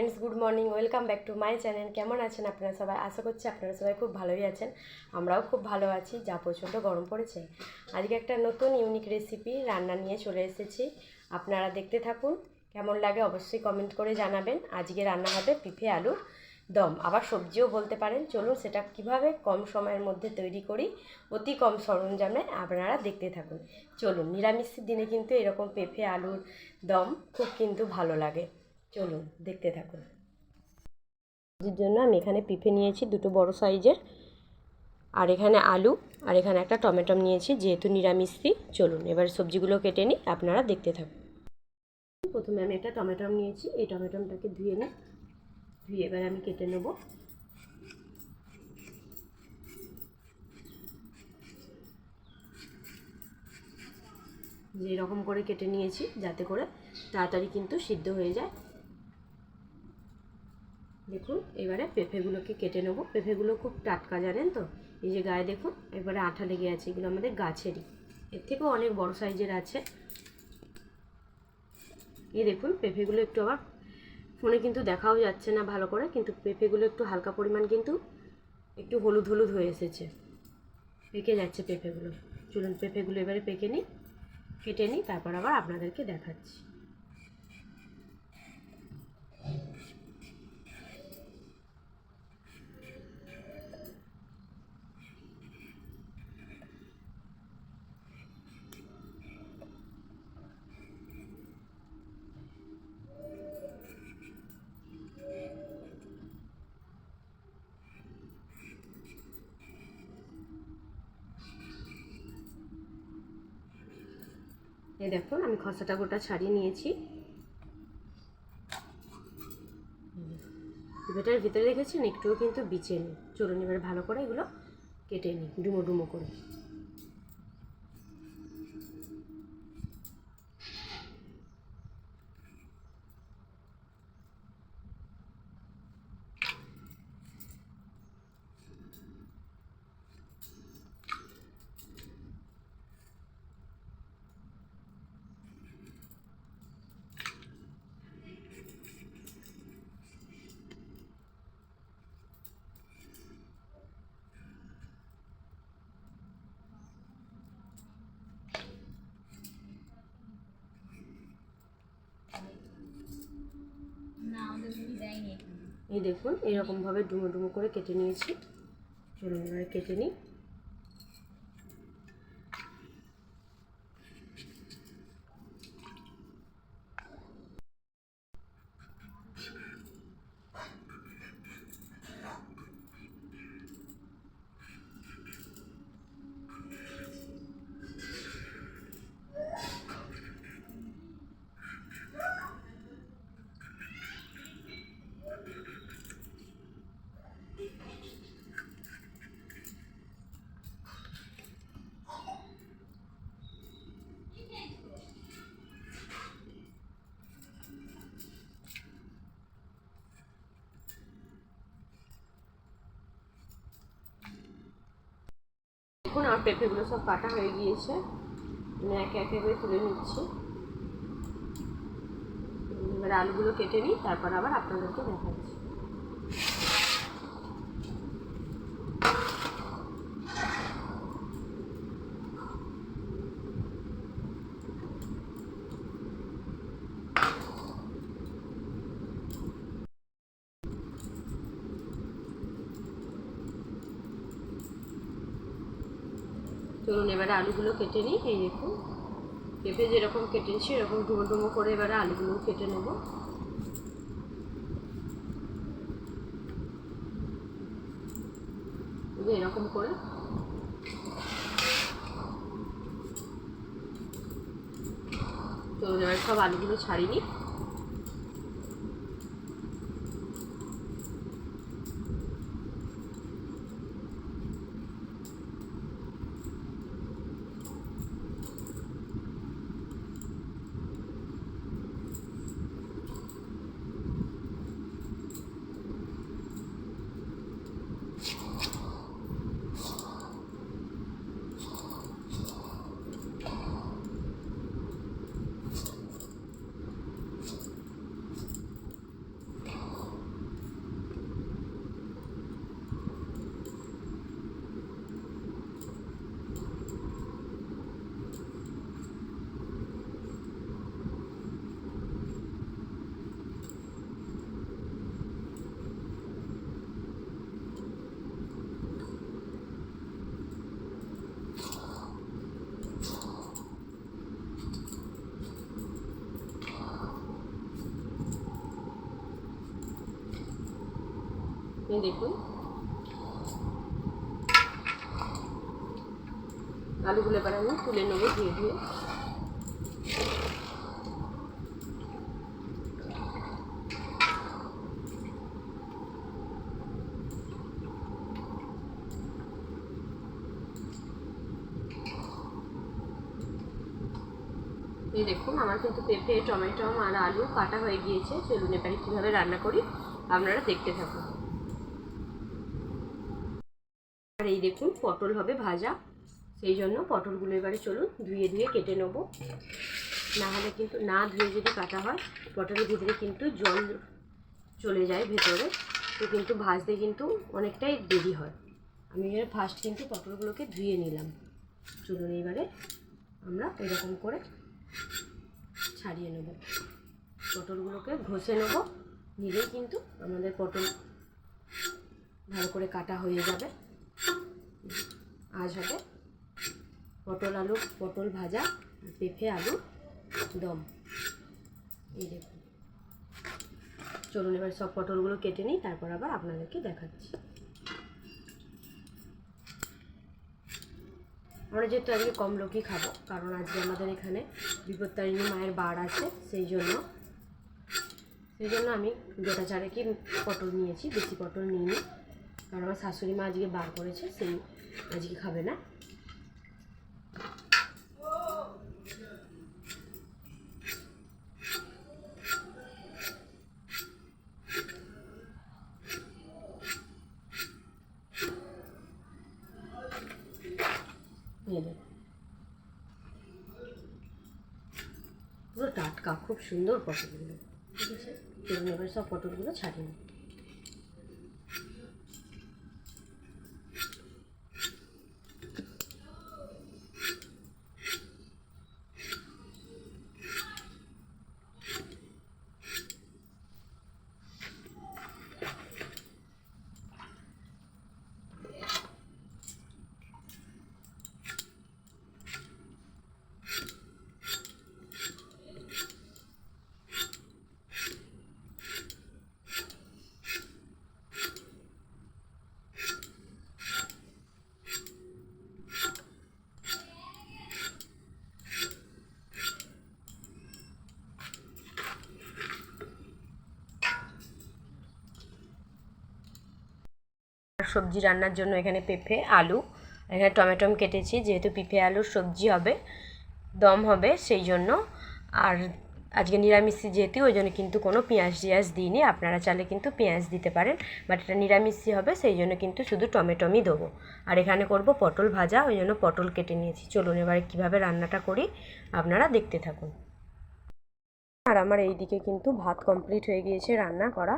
Friends, good morning. Welcome back to my channel. কেমন আছেন আপনারা সবাই? আশা করছি আপনারা সবাই খুব ভালোই আছেন। আমরাও খুব ভালো আছি। যা প্রচণ্ড গরম পড়েছে, আজকে একটা নতুন ইউনিক রেসিপি রান্না নিয়ে চলে এসেছি। আপনারা দেখতে থাকুন। কেমন লাগে অবশ্যই কমেন্ট করে জানাবেন। আজকে রান্না হবে পেঁপে আলুর দম, আবার সবজিও বলতে পারেন। চলুন সেটা কিভাবে কম সময়ের মধ্যে তৈরি করি, অতি কম সরঞ্জামে, আপনারা দেখতে থাকুন। চলুন, নিরামিষের দিনে কিন্তু এরকম পেঁপে আলুর দম খুব কিন্তু ভালো লাগে। চলুন দেখতে থাকুন। এর জন্য আমি এখানে পেঁপে নিয়েছি দুটো বড় সাইজের, আর এখানে আলু, আর এখানে একটা টমেটো নিয়েছি, যেহেতু নিরামিষই। চলুন এবার সবজিগুলো কেটে নিই, আপনারা দেখতে থাকুন। প্রথমে আমি একটা টমেটো নিয়েছি, এই টমেটোটাকে ধুয়ে নিই। ধুয়ে এবার আমি কেটে নেব। যে রকম করে কেটে নিয়েছি, যাতে করে তাড়াতাড়ি কিন্তু সিদ্ধ হয়ে যায়। দেখুন, এবারে পেঁপেগুলোকে কেটে নেবো। পেঁপেগুলো খুব টাটকা, জানেন তো। এই যে গায়ে দেখুন এবারে আঠা লেগে আছে, এগুলো আমাদের গাছেরই। এর থেকেও অনেক বড় সাইজের আছে। এই দেখুন পেঁপেগুলো একটু, আবার ফোনে কিন্তু দেখাও যাচ্ছে না ভালো করে, কিন্তু পেঁপেগুলো একটু হালকা পরিমাণ কিন্তু একটু হলুদ হলুদ হয়ে এসেছে, পেকে যাচ্ছে পেঁপেগুলো। চলুন পেঁপেগুলো এবারে পেকে নিই, কেটে নিই, তারপর আবার আপনাদেরকে দেখাচ্ছি। এই দেখুন আমি খসাটা গোটা ছাড়িয়ে নিয়েছি। পেঁপেটার ভিতরে রেখেছেন, একটুও কিন্তু বিচে নেই। চলুন এবারে ভালো করে এগুলো কেটে নিই ডুমো ডুমো করে। এই দেখুন এরকমভাবে ডুমো ডুমো করে কেটে নিয়েছি। চলুন এবারে কেটে নিই। দেখুন আমার পেঁপেগুলো সব কাটা হয়ে গিয়েছে, আমি একে একে করে তুলে নিচ্ছি। এবার আলুগুলো কেটে নিই, তারপর আবার আপনাদেরকে দেখাচ্ছি। চলুন এবারে আলুগুলো কেটে নিই। এই দেখুন পেঁপে যেরকম কেটেছি এরকম ডুমো ডুমো করে এবারে আলুগুলো কেটে নেব। এরকম করে চলুন এবার সব আলুগুলো ছাড়িয়ে নিই। এই দেখুন আলুগুলো এবার আমি তুলে নেবো ধুয়ে ধুয়ে। এই দেখুন আমার কিন্তু পেঁপে, টমেটো আর আলু কাটা হয়ে গিয়েছে। চলুন এবারে কীভাবে রান্না করি আপনারা দেখতে থাকুন। আর এই দেখুন পটল হবে ভাজা, সেই জন্য পটলগুলো এবারে চলুন ধুয়ে ধুয়ে কেটে নেব। না হলে কিন্তু না ধুয়ে যদি কাটা হয় পটলের ভিতরে কিন্তু জল চলে যায় ভেতরে, তো কিন্তু ভাজতে কিন্তু অনেকটাই দেরি হয়। আমি এবারে ফার্স্ট কিন্তু পটলগুলোকে ধুয়ে নিলাম। চলুন এবারে আমরা এরকম করে ছাড়িয়ে নেব, পটলগুলোকে ঘষে নেব, নিলেই কিন্তু আমাদের পটল ভালো করে কাটা হয়ে যাবে। আজ হবে পটল ভাজা, পেঁপে আলু দম। এই দেখুন, চলুন এবার সব পটলগুলো কেটে নিই, তারপর আবার আপনাদেরকে দেখাচ্ছি। আমরা যেহেতু আজকে কম লোকই খাবো, কারণ আজকে আমাদের এখানে বিপত্তারিণী মায়ের বার আছে, সেই জন্য আমি গোটা চারেকই পটল নিয়েছি, বেশি পটল নিইনি, কারণ আমার শাশুড়ি মা আজকে বার করেছে, সেই আজকে খাবে না। পুরো টাটকা, খুব সুন্দর পটলগুলো। ঠিক আছে, চলুন এবার সব পটলগুলো ছাড়িয়ে নিই। সবজি রান্নার জন্য এখানে পেঁপে, আলু, এখানে টমেটো কেটেছি, যেহেতু পেঁপে আলুর সবজি হবে, দম হবে, সেই জন্য। আর আজকে নিরামিষি যেহেতু, ওই জন্য কিন্তু কোনো পেঁয়াজ দিইনি। আপনারা চাইলে কিন্তু পেঁয়াজ দিতে পারেন, বাট এটা নিরামিষি হবে, সেই জন্য কিন্তু শুধু টমেটোই দেবো। আর এখানে করব পটল ভাজা, ওই জন্য পটল কেটে নিয়েছি। চলুন এবারে কীভাবে রান্নাটা করি আপনারা দেখতে থাকুন। আর আমার এই দিকে কিন্তু ভাত কমপ্লিট হয়ে গিয়েছে রান্না করা,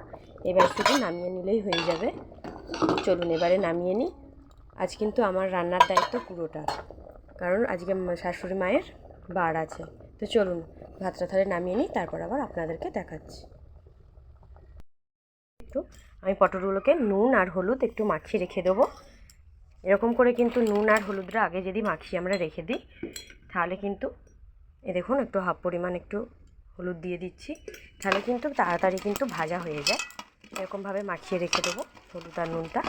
এবার শুধু নামিয়ে নিলেই হয়ে যাবে। চলুন এবারে নামিয়ে নিই। আজ কিন্তু আমার রান্নার দায়িত্ব পুরোটা, কারণ আজকে শাশুড়ি মায়ের বার আছে। তো চলুন ভাতটা তাহলে নামিয়ে নিই, তারপর আবার আপনাদেরকে দেখাচ্ছি। একটু আমি পটলগুলোকে নুন আর হলুদ একটু মাখিয়ে রেখে দেবো। এরকম করে কিন্তু নুন আর হলুদটা আগে যদি মাখিয়ে আমরা রেখে দিই, তাহলে কিন্তু দেখুন একটু হাফ পরিমাণ একটু হলুদ দিয়ে দিচ্ছি, তাহলে কিন্তু তাড়াতাড়ি কিন্তু ভাজা হয়ে যায়। এরকমভাবে মাখিয়ে রেখে দেবো হলুদ আর নুনটা,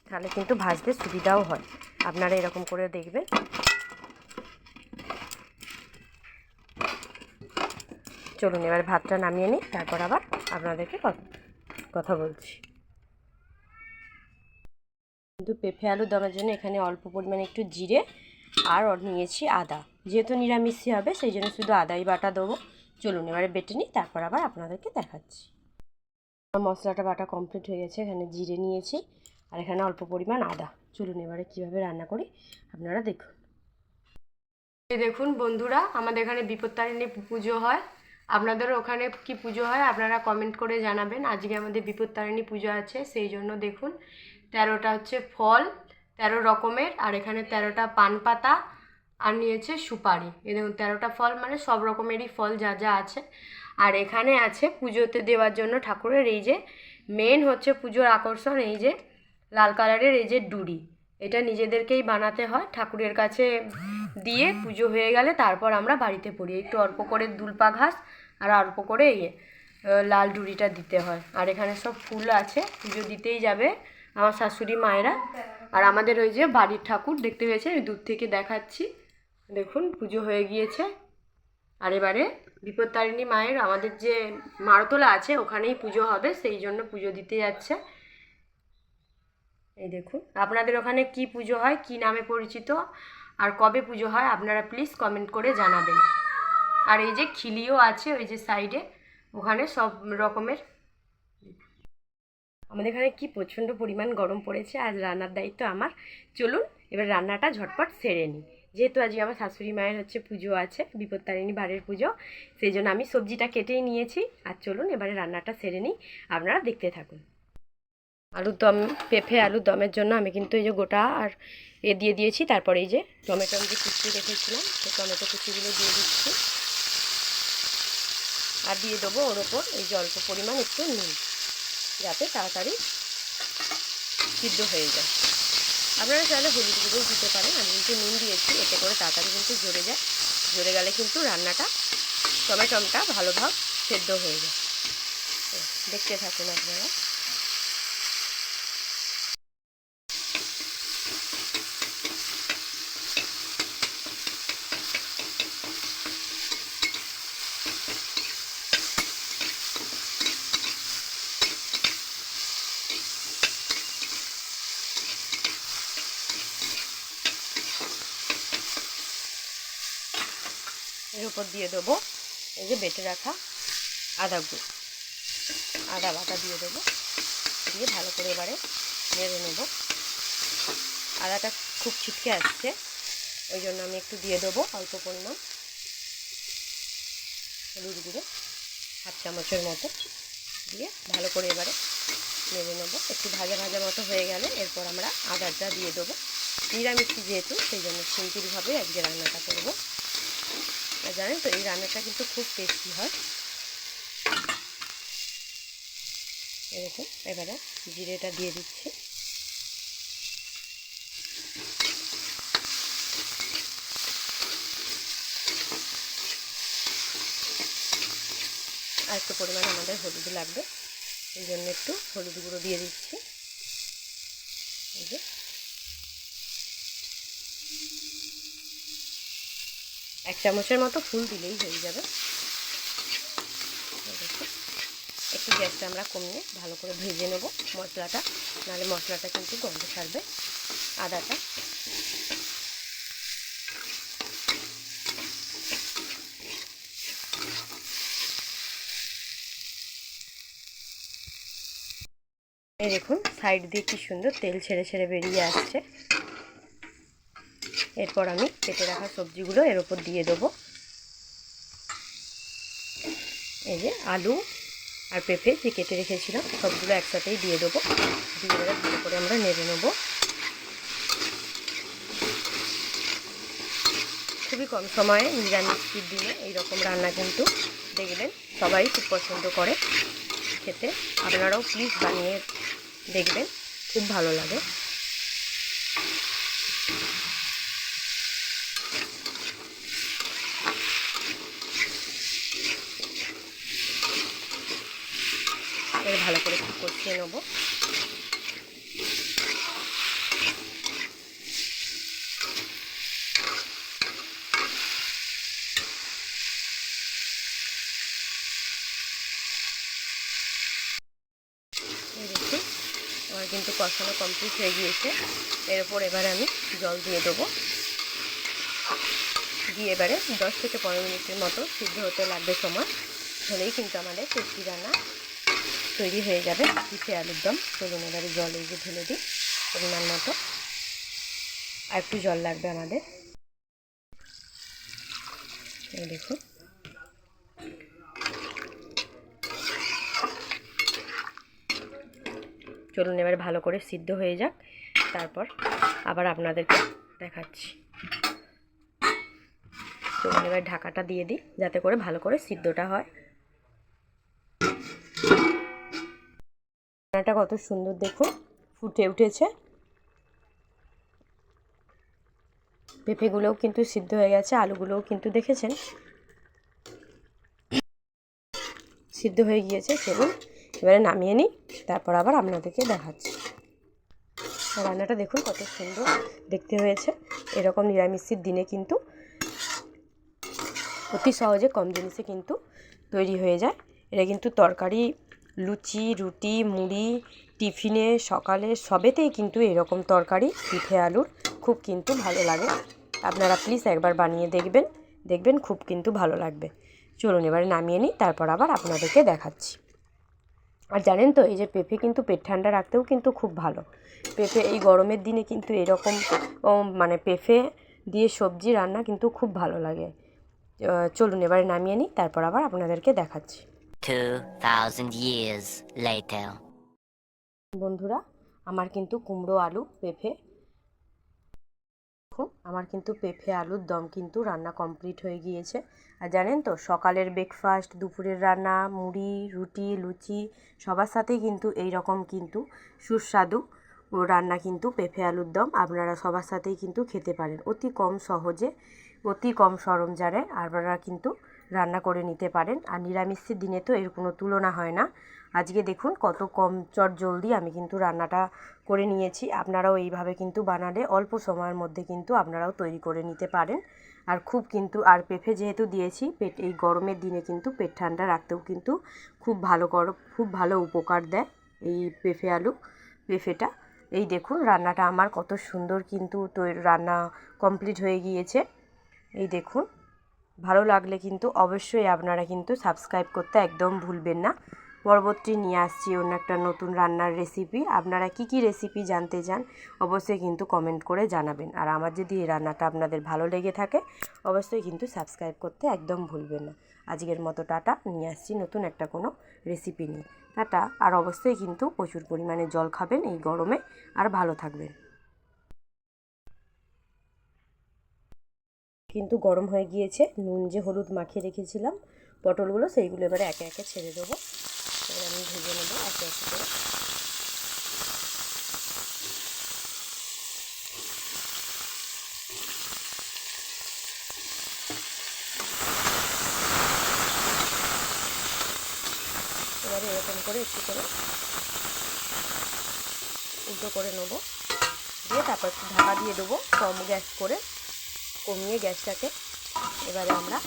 তাহলে কিন্তু ভাজতে সুবিধাও হয়। আপনারা এরকম করে দেখবেন। চলুন এবার ভাতটা নামিয়ে নিই, তারপর আবার আপনাদেরকে কথা বলছি। কিন্তু পেঁপে আলু দমের জন্য এখানে অল্প পরিমাণে একটু জিরে আর নিয়েছি আদা, যেহেতু নিরামিষি হবে সেই জন্য শুধু আদাই বাটা দেবো। চলুন এবারে বেটে নিই, তারপর আবার আপনাদেরকে দেখাচ্ছি। মশলাটা বাটা কমপ্লিট হয়ে গেছে। এখানে জিরে নিয়েছি আর এখানে অল্প পরিমাণ আদা। চলুন এবারে কীভাবে রান্না করি আপনারা দেখুন। এই দেখুন বন্ধুরা, আমাদের এখানে বিপত্তারিণী পুজো হয়, আপনাদের ওখানে কি পুজো হয় আপনারা কমেন্ট করে জানাবেন। আজকে আমাদের বিপত্তারিণী পুজো আছে, সেই জন্য দেখুন 13টা হচ্ছে ফল, 13 রকমের, আর এখানে 13টা পান পাতা আর নিয়েছে সুপারি। এই দেখুন 13টা ফল মানে সব রকমেরই ফল যা যা আছে। আর এখানে আছে পুজোতে দেওয়ার জন্য ঠাকুরের এই যে মেন হচ্ছে পুজোর আকর্ষণ, এই যে লাল কালারের এই যে ডুরি, এটা নিজেদেরকেই বানাতে হয়। ঠাকুরের কাছে দিয়ে পুজো হয়ে গেলে তারপর আমরা বাড়িতে পড়ি। একটু অল্প করে দুলপা ঘাস আর অল্প করে লাল ডুরিটা দিতে হয়। আর এখানে সব ফুল আছে, পুজো দিতেই যাবে আমার শাশুড়ি মায়েরা। আর আমাদের ওই যে বাড়ির ঠাকুর দেখতে পেয়েছে, আমি দূর থেকে দেখাচ্ছি, দেখুন পুজো হয়ে গিয়েছে। আর এবারে বিপত্তারিণী মায়ের আমাদের যে মারতলা আছে ওখানেই পুজো হবে, সেই জন্য পুজো দিতে যাচ্ছে। এই দেখুন, আপনাদের ওখানে কি পুজো হয়, কি নামে পরিচিত, আর কবে পুজো হয় আপনারা প্লিজ কমেন্ট করে জানাবেন। আর এই যে খিলিও আছে ওই যে সাইডে, ওখানে সব রকমের। আমাদের এখানে কি প্রচণ্ড পরিমাণ গরম পড়েছে, আজ রান্নার দায়িত্ব আমার। চলুন এবার রান্নাটা ঝটপট সেরে নিই, যেহেতু আজকে আমার শাশুড়ি মায়ের হচ্ছে পুজো আছে, বিপত্তারিণী বাড়ির পুজো, সেই জন্য আমি সবজিটা কেটেই নিয়েছি। আর চলুন এবারে রান্নাটা সেরে নিই, আপনারা দেখতে থাকুন। আলুর দম, পেঁপে আলুর দমের জন্য আমি কিন্তু এই যে গোটা আর দিয়ে দিয়েছি। তারপরে এই যে টমেটো আমি যে কুচি রেখেছিলাম, সেই টমেটো কুচিগুলো দিয়ে দিচ্ছি। আর দিয়ে দেবো ওর ওপর এই যে অল্প পরিমাণ একটু নুন, যাতে তাড়াতাড়ি সিদ্ধ হয়ে যায়। আপনারা চাইলে হলুদ গুঁড়োও দিতে পারেন, আমি কিন্তু নুন দিয়েছি, এতে করে তাড়াতাড়ি কিন্তু ঝরে যায়। ঝরে গেলে কিন্তু রান্নাটা টমেটোটা ভালোভাবে সেদ্ধ হয়ে যায়। দেখতে থাকুন আপনারা। এর উপর দিয়ে দেবো এই যে বেটে রাখা আদা বাটা দিয়ে দেবো, দিয়ে ভালো করে এবারে নেড়ে নেব। আদাটা খুব ছিটকে আসছে, ওই জন্য আমি একটু দিয়ে দেবো অল্প পরিমাণ হলুদ গুঁড়ো, 1/2 চামচের মতো দিয়ে ভালো করে এবারে নেড়ে নেবো। একটু ভাজা ভাজা মতো হয়ে গেলে এরপর আমরা আদাটা দিয়ে দেবো। নিরামিষ যেহেতু সেই জন্য সিম্পলভাবে আজকে রান্নাটা করবো। জানেন তো এই রান্নাটা কিন্তু খুব টেস্টি হয়। এরকম এবারে জিরেটা দিয়ে দিচ্ছি। আর একটু পরিমাণে আমাদের হলুদ লাগবে, এই জন্য একটু হলুদ গুঁড়ো দিয়ে দিচ্ছি। এই যে 1 চামচের মতো ফুল দিলেই হয়ে যাবে। একটু গ্যাসটা আমরা কমিয়ে ভালো করে ভেজে নেব মশলাটা, নাহলে মশলাটা কিন্তু গন্ধ ছাড়বে। আদাটা এই দেখুন সাইড দিয়ে কি সুন্দর তেল ছেড়ে ছেড়ে বেরিয়ে আসছে। এরপর আমি কেটে রাখা সবজিগুলো এর উপর দিয়ে দেবো। এই যে আলু আর পেঁপে যে কেটে রেখেছিলাম সবগুলো একসাথেই দিয়ে দেবো, দিয়ে ভালো করে আমরা নেড়ে নেবো। খুবই কম সময়ে নিরামিষের দিনে এইরকম রান্না কিন্তু দেখবেন সবাই খুব পছন্দ করে খেতে। আপনারাও প্লিজ বানিয়ে দেখবেন, খুব ভালো লাগে। এর ভালো করে কষিয়ে নেবো। দেখুন আমার কিন্তু কষানো কমপ্লিট হয়ে গিয়েছে। এর উপর এবারে আমি জল দিয়ে দেবো, দিয়ে এবারে 10 থেকে 15 মিনিটের মতো সিদ্ধ হতে লাগবে সময়, হলেই কিন্তু আমাদের টেস্টি রান্না তৈরি হয়ে যাবে, পিঠে আলুর দম। চলুন এবারে জল এই যে ঢেলে দিই পরিমাণ মতো, আর একটু জল লাগবে আমাদের। এই দেখুন চলুন এবারে ভালো করে সিদ্ধ হয়ে যাক, তারপর আবার আপনাদেরকে দেখাচ্ছি। চলুন এবার ঢাকাটা দিয়ে দিই যাতে করে ভালো করে সিদ্ধটা হয়। রান্নাটা কত সুন্দর দেখুন ফুটে উঠেছে, পেঁপেগুলোও কিন্তু সিদ্ধ হয়ে গেছে, আলুগুলোও কিন্তু দেখেছেন সিদ্ধ হয়ে গিয়েছে। চলুন এবারে নামিয়ে নিই, তারপর আবার আপনাদেরকে দেখাচ্ছি। রান্নাটা দেখুন কত সুন্দর দেখতে হয়েছে। এরকম নিরামিষের দিনে কিন্তু অতি সহজে কম জিনিসে কিন্তু তৈরি হয়ে যায়। এটা কিন্তু তরকারি, লুচি, রুটি, মুড়ি, টিফিনে, সকালে সবেতেই কিন্তু এরকম তরকারি পিঠে আলুর খুব কিন্তু ভালো লাগে। আপনারা প্লিজ একবার বানিয়ে দেখবেন, দেখবেন খুব কিন্তু ভালো লাগবে। চলুন এবারে নামিয়ে নিই, তারপর আবার আপনাদেরকে দেখাচ্ছি। আর জানেন তো, এই যে পেঁপে কিন্তু পেট ঠান্ডা রাখতেও কিন্তু খুব ভালো। পেঁপে এই গরমের দিনে কিন্তু এরকম মানে পেঁপে দিয়ে সবজি রান্না কিন্তু খুব ভালো লাগে। চলুন এবারে নামিয়ে নিই, তারপর আবার আপনাদেরকে দেখাচ্ছি। 2000 years later. বন্ধুরা, আমার কিন্তু কুমড়ো, আলু, পেঁপে, দেখুন আমার কিন্তু পেঁপে আলুর দম কিন্তু রান্না কমপ্লিট হয়ে গিয়েছে। আর জানেন তো, সকালের ব্রেকফাস্ট, দুপুরের রান্না, মুড়ি, রুটি, লুচি সবার সাথেই কিন্তু এই রকম কিন্তু সুস্বাদু রান্না কিন্তু পেঁপে আলুর দম আপনারা সবার সাথেই কিন্তু খেতে পারেন। অতি কম সহজে, অতি কম সরঞ্জামে আপনারা কিন্তু রান্না করে নিতে পারেন। আর নিরামিষের দিনে তো এর কোনো তুলনা হয় না। আজকে দেখুন কত কম চটজলদি আমি কিন্তু রান্নাটা করে নিয়েছি। আপনারাও এইভাবে কিন্তু বানালে অল্প সময়ের মধ্যে কিন্তু আপনারাও তৈরি করে নিতে পারেন। আর খুব কিন্তু, আর পেঁপে যেহেতু দিয়েছি, এই গরমের দিনে কিন্তু পেট ঠান্ডা রাখতেও কিন্তু খুব ভালো উপকার দেয় এই পেঁপেটা। এই দেখুন রান্নাটা আমার কত সুন্দর কিন্তু রান্না কমপ্লিট হয়ে গিয়েছে। এই দেখুন, ভালো লাগলে কিন্তু অবশ্যই আপনারা কিন্তু সাবস্ক্রাইব করতে একদম ভুলবেন না। পরবর্তী নিয়ে আসছি অন্য একটা নতুন রান্নার রেসিপি। আপনারা কি কি রেসিপি জানতে চান অবশ্যই কিন্তু কমেন্ট করে জানাবেন। আর আমার যদি এই রান্নাটা আপনাদের ভালো লেগে থাকে অবশ্যই কিন্তু সাবস্ক্রাইব করতে একদম ভুলবেন না। আজকের মতো টাটা, নিয়ে আসছি নতুন একটা কোনো রেসিপি নিয়ে। টাটা। আর অবশ্যই কিন্তু প্রচুর পরিমাণে জল খাবেন এই গরমে, আর ভালো থাকবেন। কিন্তু গরম হয়ে গিয়েছে। নুন যে হলুদ মাখিয়ে রেখেছিলাম পটলগুলো, সেইগুলো এবারে একে একে ছেড়ে দেবো। এবার আমি ভেজে নেবো একে একে করে। এবারে এরকম করে একটু করে উল্টো করে নেবো, দিয়ে তারপর একটু ঢাকা দিয়ে দেবো কম গ্যাস করে, কমিয়ে গ্যাসটাকে। এবারে আমরা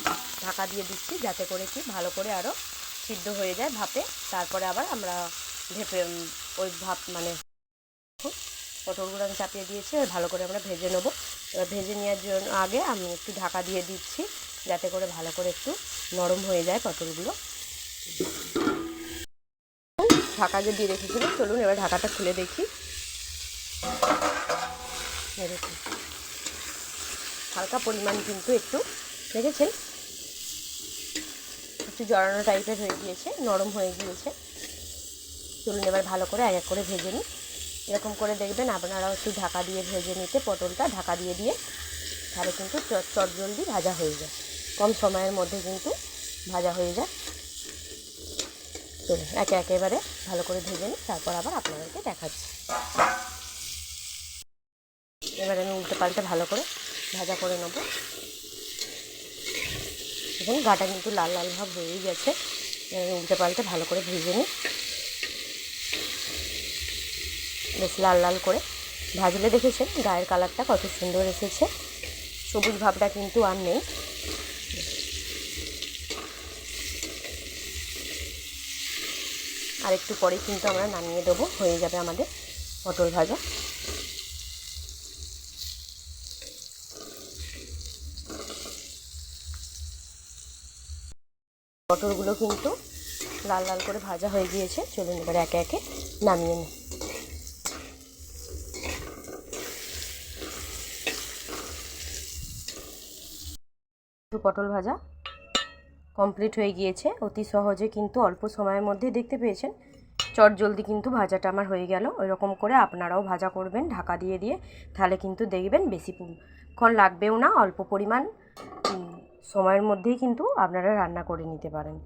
ঢাকা দিয়ে দিচ্ছি যাতে করে কি ভালো করে আরও সিদ্ধ হয়ে যায় ভাপে। তারপরে আবার আমরা ওই ভাপ মানে পটলগুলো আমি চাপিয়ে দিয়েছি, ভালো করে আমরা ভেজে নেবো। এবার ভেজে নেওয়ার জন্য আগে আমি একটু ঢাকা দিয়ে দিচ্ছি যাতে করে ভালো করে একটু নরম হয়ে যায় পটলগুলো। ঢাকা দিয়ে রেখেছিলাম, চলুন এবার ঢাকাটা খুলে দেখি। এরকম হালকা পরিমাণ কিন্তু একটু দেখেছেন একটু জড়ানো টাইপের হয়ে গিয়েছে, নরম হয়ে গিয়েছে। চলুন এবার ভালো করে এক এক করে ভেজে নিই। এরকম করে দেখবেন আপনারাও একটু ঢাকা দিয়ে ভেজে নিতে, পটলটা ঢাকা দিয়ে তাহলে কিন্তু চটজলদি ভাজা হয়ে যায়, কম সময়ের মধ্যে কিন্তু ভাজা হয়ে যায়। চলুন একে একেবারে ভালো করে ভেজে নিই, তারপর আবার আপনাদেরকে দেখাচ্ছি। এবার আমি উল্টে পাল্টে ভালো করে ভাজা করে নেবো। দেখুন গাটা কিন্তু লাল লাল ভাব হয়েই গেছে। এবার উল্টে পাল্টে ভালো করে ভেজে নিই, বেশ লাল লাল করে ভাজলে দেখেছেন গায়ের কালারটা কত সুন্দর এসেছে, সবুজ ভাবটা কিন্তু আর নেই। আর একটু পরেই কিন্তু আমরা নামিয়ে দেবো, হয়ে যাবে আমাদের পটল ভাজা। পটলগুলো কিন্তু লাল লাল করে ভাজা হয়ে গিয়েছে। চলুন এবার একে একে নামিয়ে নিই। পটল ভাজা কমপ্লিট হয়ে গিয়েছে। অতি সহজে কিন্তু অল্প সময়ের মধ্যে দেখতে পেয়েছেন চটজলদি কিন্তু ভাজাটা আমার হয়ে গেল। ওই রকম করে আপনারাও ভাজা করবেন ঢাকা দিয়ে, তাহলে কিন্তু দেখবেন বেশিক্ষণ লাগবেও না, অল্প পরিমাণ সময়ের মধ্যেই কিন্তু আপনারা রান্না করে নিতে পারেন।